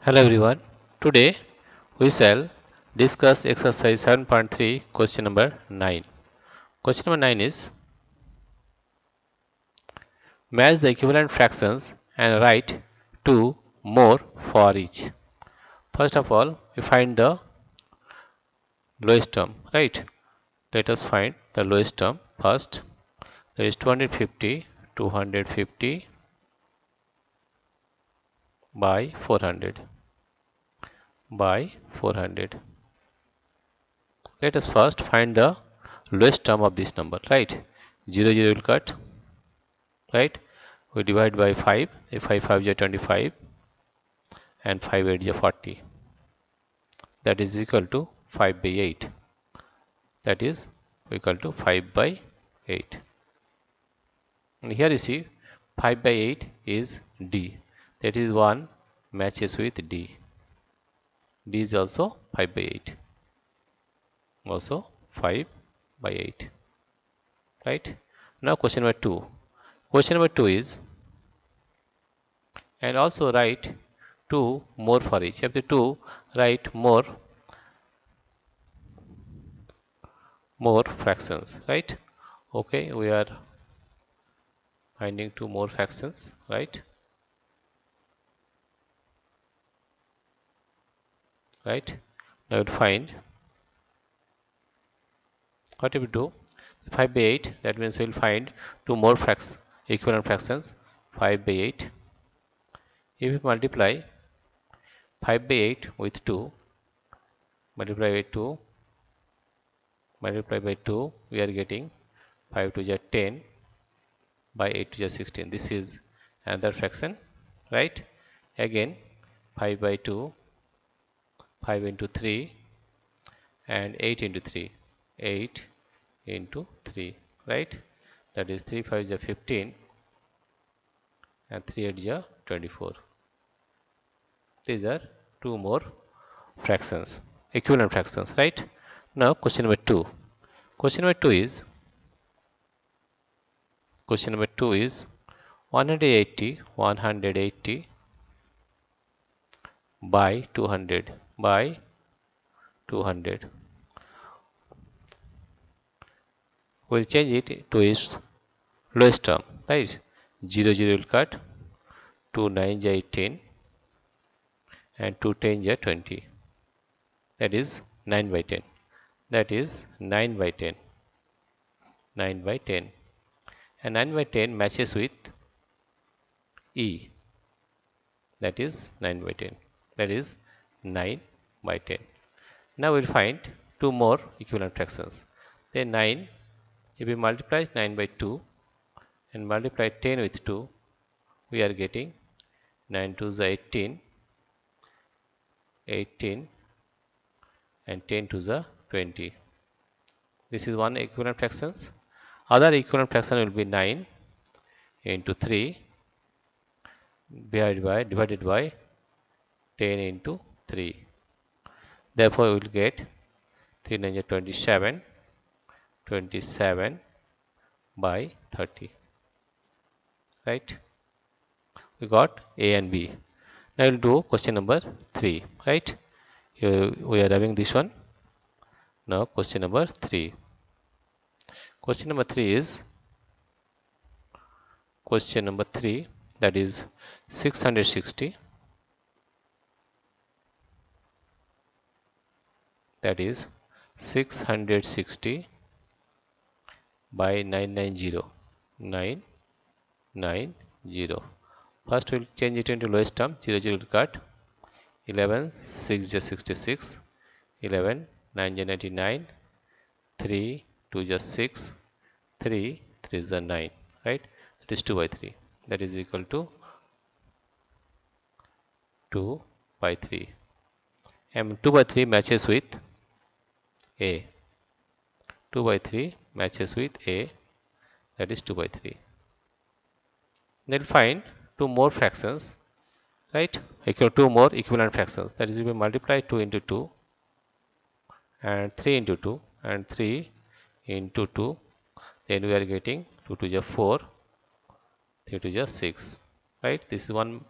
Hello everyone. Today we shall discuss exercise 7.3 question number 9. Question number 9 is match the equivalent fractions and write two more for each. First of all, we find the lowest term, right? Let us find the lowest term first. There is 250 by 400 by 400. Let us first find the lowest term of this number, right? 0 will cut, right? We divide by 5. If 5 is 25 and 5 8 is 40. That is equal to 5 by 8. That is equal to 5 by 8. And here you see 5 by 8 is D. That is 1 matches with D. D is also 5 by 8. Also 5 by 8. Right? Now question number 2. Question number 2 is, and also write 2 more for each. After 2, write more fractions, right? Okay, we are finding 2 more fractions, right? Now we'll find, what if we do 5 by 8, that means we'll find 2 more equivalent fractions, 5 by 8. If we multiply 5 by 8 with 2, multiply by 2, multiply by 2, we are getting 5 to the 10 by 8 to the 16. This is another fraction, right? Again 5 by 2, 5 into 3 and 8 into 3, 8 into 3, right? That is 3 5 is 15 and 3 8 is 24. These are 2 more fractions, equivalent fractions, right? Now question number 2. Question number 2 is 180 by 200 by 200. We'll change it to its lowest term, right? 0 will cut, 2 9 is 18 and 2 10 is 20. That is 9 by 10. That is 9 by 10. 9 by 10. And 9 by 10 matches with E. That is 9 by 10. That is 9 by 10. Now we'll find 2 more equivalent fractions. Then 9, if we multiply 9 by 2 and multiply 10 with 2, we are getting 9 2 is 18, 18 and 10 to the 20. This is one equivalent fractions. Other equivalent fraction will be 9 into 3 divided by 10 into 3. Therefore, we will get 3 9 is 27, 27 by 30. Right? We got A and B. Now we will do question number 3. Right? Here we are having this one. Now question number 3. Question number 3 is that is 660. That is 660 by 990. 990. First we will change it into lowest term. 0 will cut. 11 6 is 66. 11 9 is 99. 3 2 is 6. 3 3 is 9. Right? That is 2 by 3. That is equal to 2 by 3. And 2 by 3 matches with A. 2 by 3 matches with A. That is 2 by 3. Then find 2 more fractions, right? Equal 2 more equivalent fractions. That is, we will multiply 2 into 2 and 3 into 2 and 3 into 2. Then we are getting 2 to the 4, 3 to the 6. Right? This is one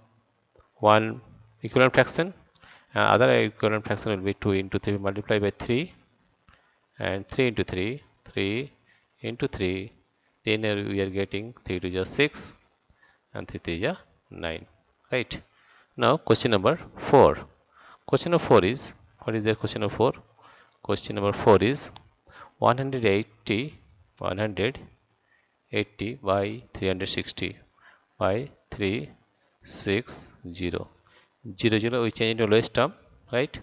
equivalent fraction. Other equivalent fraction will be 2 into 3 multiplied by 3 and 3 into 3, 3 into 3. Then we are getting 3 to the 6 and 3 to the 9. Right. Now question number 4. Question number 4 is, what is the question number 4? Question number 4 is 180 by 360 by 360. 0, 0 we change into lowest term, right?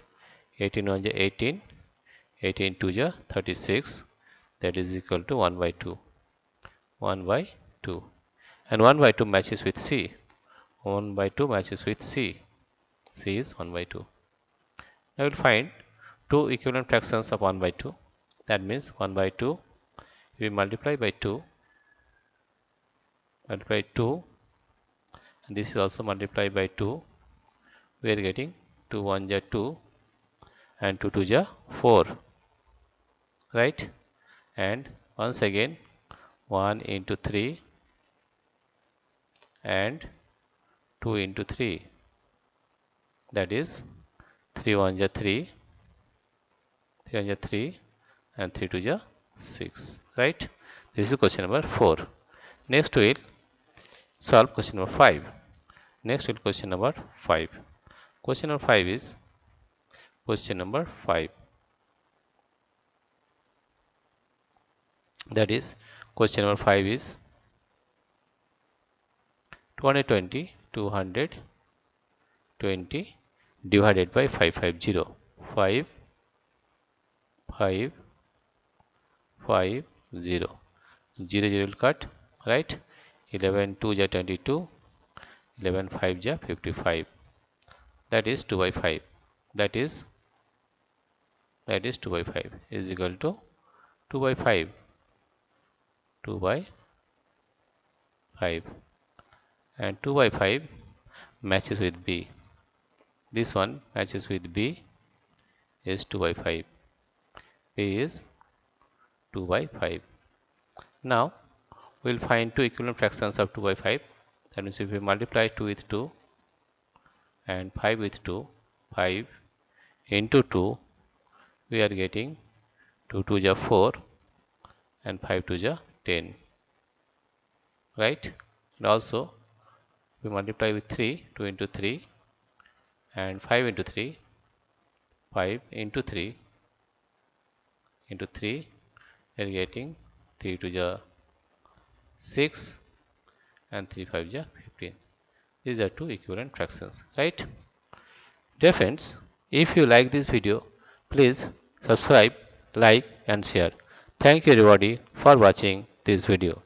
18 1 is 18, 18 2 is 36, that is equal to 1 by 2. 1 by 2. And 1 by 2 matches with C. 1 by 2 matches with C. C is 1 by 2. Now we will find two equivalent fractions of 1 by 2. That means 1 by 2, we multiply by 2, and this is also multiplied by 2. We are getting 2 1 is 2 and 2 2 is 4. Right? And once again 1 into 3 and 2 into 3. That is 3 1 is 3, 3 1 is 3 and 3 2 is 6. Right? This is question number 4. Next we will solve question number 5. Next we will question number 5. Question number 5 is question number 5. That is question number 5 is 220 divided by 550. 5 5 5 0. 0 0 will cut, right? 11 2 is 22, 11 5 is 55. That is 2 by 5. That is 2 by 5 is equal to 2 by 5. 2 by 5. And 2 by 5 matches with B. This one matches with B is 2 by 5. B is 2 by 5. Now we will find two equivalent fractions of 2 by 5. That means if we multiply 2 with 2 and 5 with 2, 5 into 2, we are getting 2 2 is 4 and 5 2 is 10. Right? And also we multiply with 3, 2 into 3 and 5 into 3, 5 into 3 into 3, we are getting 3 2 is 6 and 3 5 is 15. These are two equivalent fractions, right? Dear friends, if you like this video, please subscribe, like and share. Thank you everybody for watching this video.